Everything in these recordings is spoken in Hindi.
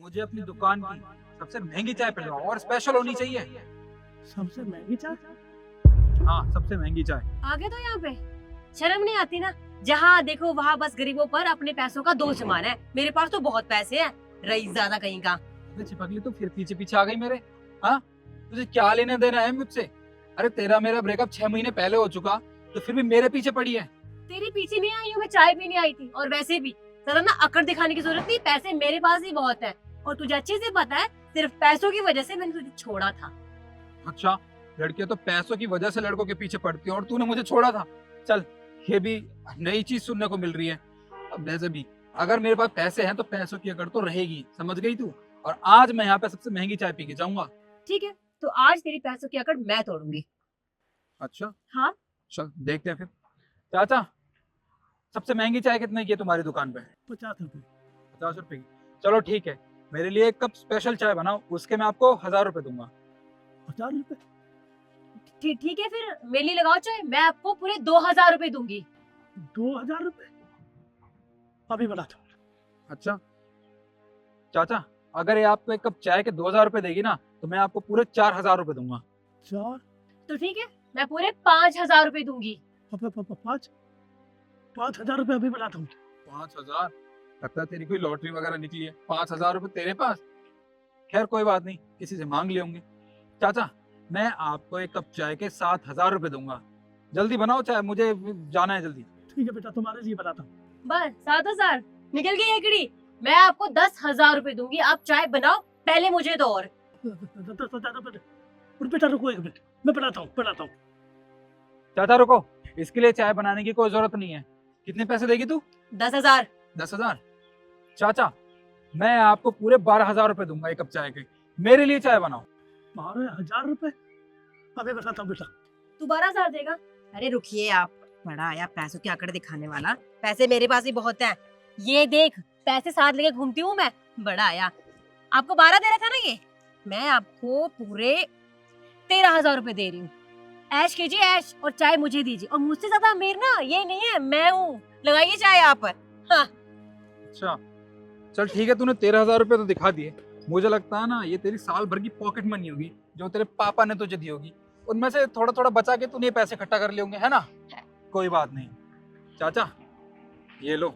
मुझे अपनी दुकान की सबसे महंगी चाय पिलवाओ और स्पेशल होनी चाहिए। सबसे महंगी चाय? हाँ, सबसे महंगी चाय। आगे तो यहाँ पे शर्म नहीं आती ना? जहाँ देखो वहाँ बस गरीबों पर अपने पैसों का दोष जमान है। मेरे पास तो बहुत पैसे हैं, रईस ज्यादा कहीं का। चिपकली तो फिर पीछे पीछे आ गई मेरे। हाँ, तुझे क्या लेना देना है मुझसे? अरे तेरा मेरा ब्रेकअप 6 महीने पहले हो चुका, तो फिर भी मेरे पीछे पड़ी है। तेरे पीछे नहीं आई हूँ, मैं चाय पीने आई थी। और वैसे भी ज्यादा ना अकड़ दिखाने की जरूरत नहीं, पैसे मेरे पास ही बहुत है। और तुझे अच्छे से पता है, सिर्फ पैसों की वजह से मैंने तुझे छोड़ा था। अच्छा, लड़कियां तो पैसों की वजह से लड़कों के पीछे पड़ती हैं और तूने मुझे छोड़ा था। चल, ये भी नई चीज सुनने को मिल रही है। अब वैसे भी अगर मेरे पास पैसे हैं तो पैसों की अकड़ तो रहेगी, समझ गई तू? और आज मैं यहाँ पे सबसे महंगी चाय पी के जाऊंगा। ठीक है, तो आज तेरी पैसों की अकड़ मैं तोड़ूंगी। अच्छा हाँ, चल देखते हैं फिर। चाचा, सबसे महंगी चाय कितने की है तुम्हारी दुकान पे? 50 रुपए। 50 रुपए की? चलो ठीक है, मेरे लिए एक कप स्पेशल चाय बनाओ, उसके मैं आपको 1000 रुपए दूंगा। 50 रुपए? ठीक है, फिर मेरे लिए लगाओ चाय, मैं आपको पूरे 2000 रुपए दूंगी। 2000 रुपए? अभी बनाता हूँ। अच्छा चाचा, अगर ये आपको एक कप चाय के 2000 रुपए देगी ना, तो मैं आपको पूरे 4000 रुपए दूंगा। 4? तो ठीक है, मैं पूरे 5000 रुपए दूंगी। 5? 5000 रुपए अभी बनाता हूँ। 5000? लगता है तेरी कोई लॉटरी वगैरह निकली है। 5000 रुपए तेरे पास? खैर कोई बात नहीं, किसी से मांग लिए होंगे। चाचा, मैं आपको एक कप चाय के 7000 रुपए दूंगा। जल्दी बनाओ चाय, मुझे जाना है जल्दी। ठीक है बेटा, तुम्हारे लिए बनाता हूँ। बस 7000 निकल गई एकड़ी। मैं आपको 10,000 रुपए दूंगी, आप चाय बनाओ, पहले मुझे दो। और 10,000 रुपए? बेटा रुको एक मिनट, मैं बनाता हूँ। चाचा रुको, इसके लिए चाय बनाने की कोई जरूरत नहीं है। कितने पैसे देगी तू? 10,000। 10,000? चाचा, मैं आपको पूरे 12,000 रुपए दूंगा एक कप चाय के। मेरे लिए चाय बनाओ। 12,000 रुपए? अभी बताता हूँ बेटा। तू 12,000 देगा? अरे रुकिए आप, बड़ा आया पैसों की आकड़ दिखाने वाला। पैसे मेरे पास ही बहुत हैं। ये देख, पैसे साथ लेके घूमती हूँ मैं। बड़ा आया, आपको 12 दे रहा था ना ये, मैं आपको पूरे 13,000 रुपए दे रही हूँ। ऐश कीजिए ऐश, और चाय मुझे दीजिए। और मुझसे ज्यादा अमीर ना ये नहीं है, मैं हूँ। लगाइए चाय आप पर। हाँ। अच्छा चल ठीक है, तूने 13,000 रुपए तो दिखा दिए। मुझे लगता है ना ये तेरी साल भर की पॉकेट मनी होगी जो तेरे पापा ने तुझे दी होगी। उनमें से थोड़ा थोड़ा बचा के तूने ये पैसे इकट्ठा कर लिए होंगे, है ना? कोई बात नहीं। चाचा, ये लो,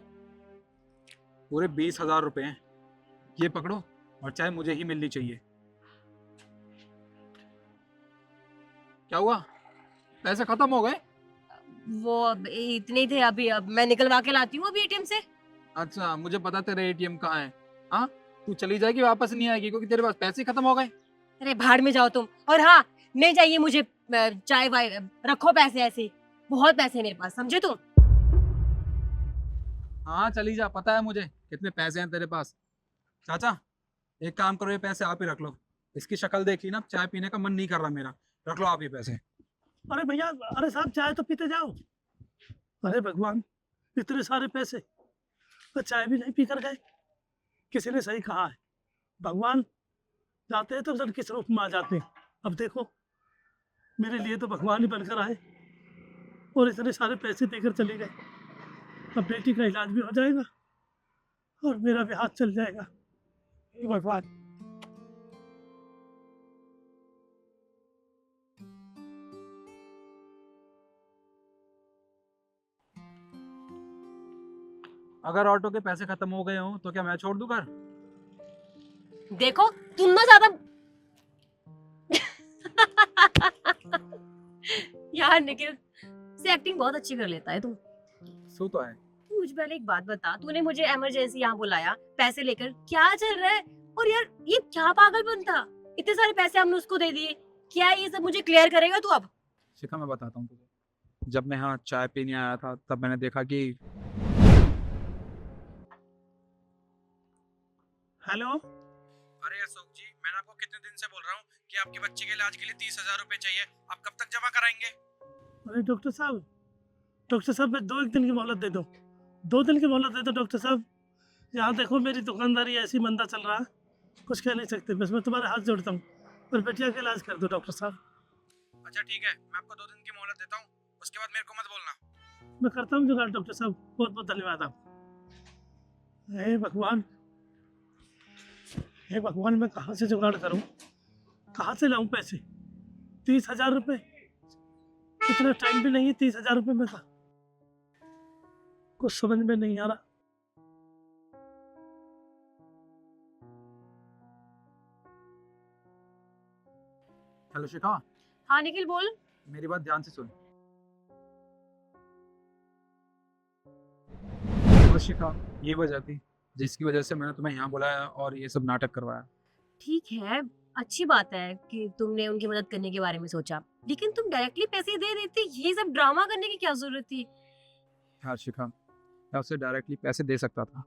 पूरे 20,000 रुपए हैं। ये पकड़ो, और चाय मुझे ही मिलनी चाहिए। क्या हुआ, पैसे खत्म हो गए? वो अब इतने ही थे अभी, अब मैं निकलवा के लाती हूँ अभी एटीएम से। अच्छा, मुझे पता तेरा एटीएम कहाँ है। हाँ, तू चली जाएगी, वापस नहीं आएगी क्योंकि तेरे पास पैसे खत्म हो गए। अरे भाड़ में जाओ तुम। और हाँ, नहीं चाहिए मुझे चाय वाय, रखो पैसे ऐसे। बहुत पैसे हैं मेरे पास, समझे तुम? हाँ चली जा, पता है मुझे कितने पैसे हैं तेरे पास। चाचा, एक काम करो, ये पैसे आप ही रख लो। इसकी शक्ल देखी ना, चाय पीने का मन नहीं कर रहा मेरा। रख लो आप ये पैसे। अरे भैया, अरे साहब चाय तो पीते जाओ। अरे भगवान, इतने सारे पैसे तो चाय भी नहीं पी कर गए। किसी ने सही कहा है, भगवान जाते हैं तो सर किस रूप में आ जाते हैं। अब देखो, मेरे लिए तो भगवान ही बनकर आए और इतने सारे पैसे देकर चले गए। अब बेटी का इलाज भी हो जाएगा और मेरा भी हाथ चल जाएगा। हे भगवान। अगर ऑटो के पैसे खत्म हो गए हो तो क्या मैं छोड़ दूं घर? देखो तुम ना ज्यादा यार निखिल से एक्टिंग बहुत अच्छी कर लेता है तू। सो तो है। मुझे पहले एक बात बता, तूने मुझे इमरजेंसी यहाँ बुलाया पैसे लेकर, क्या चल रहा है? और यार ये क्या पागलपन था? इतने सारे पैसे हमने उसको दे दिए, क्या ये सब मुझे क्लियर करेगा तू अब? शिखा, मैं बताता हूँ तुझे। जब मैं यहाँ चाय पीने आया था तब मैंने देखा कि हेलो। अरे अशोक जी, मैंने आपको कितने दिन से बोल रहा हूँ कि आपकी बच्ची के इलाज के लिए 30,000 रुपए चाहिए। आप कब तक जमा कराएंगे? अरे डॉक्टर साहब मैं 2 दिन की मोहलत दे दो। 2 दिन की मोहलत दे दो डॉक्टर साहब। यहाँ देखो मेरी दुकानदारी ऐसी मंदा चल रहा है, कुछ कह नहीं सकते। बस मैं तुम्हारे हाथ जोड़ता हूँ और बेटिया का इलाज कर दो डॉक्टर साहब। अच्छा ठीक है, मैं आपको 2 दिन की मोहलत देता हूँ, उसके बाद मेरे को मत बोलना। मैं करता हूँ जुगाड़ डॉक्टर साहब, बहुत बहुत धन्यवाद आप। हे भगवान, हे भगवान, मैं कहाँ से जुगाड़ करूं, कहाँ से लाऊं पैसे? 30,000 रुपए, इतना टाइम भी नहीं है 30,000 रुपए में का, कुछ समझ में नहीं आ रहा। हेलो शिखा, हाँ निखिल बोल। मेरी बात ध्यान से सुन। बस शिखा, ये वजह थी जिसकी वजह से मैंने तुम्हें यहाँ बुलाया और ये सब नाटक करवाया। ठीक है, अच्छी बात है कि तुमने उनकी मदद करने के बारे में सोचा, लेकिन तुम डायरेक्टली पैसे दे देती, ये सब ड्रामा करने की क्या जरूरत थी? यार शिखा, मैं उसे डायरेक्टली पैसे दे सकता था,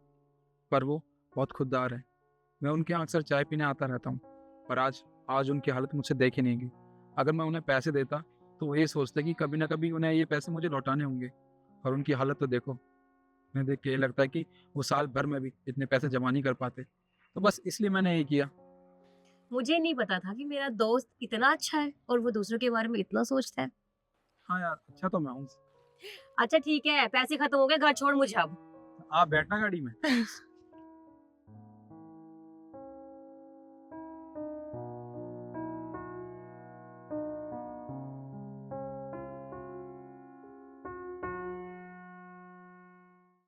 पर वो बहुत खुददार है। मैं उनके यहाँ अक्सर चाय पीने आता रहता हूँ, पर आज उनकी हालत मुझसे देख ही नहीं गई। अगर मैं उन्हें पैसे देता तो वो ये सोचते कि कभी ना कभी उन्हें ये पैसे मुझे लौटाने होंगे, और उनकी हालत तो देखो। मैं देख के ये लगता है कि वो साल भर में भी इतने पैसे जमा नहीं कर पाते। तो बस इसलिए मैंने ये किया। मुझे नहीं पता था कि मेरा दोस्त इतना अच्छा है और वो दूसरों के बारे में इतना सोचता है। हाँ यार, अच्छा तो मैं हूँ। अच्छा ठीक है, पैसे खत्म हो गए, घर छोड़ मुझे अब। आप बैठना गाड़ी में।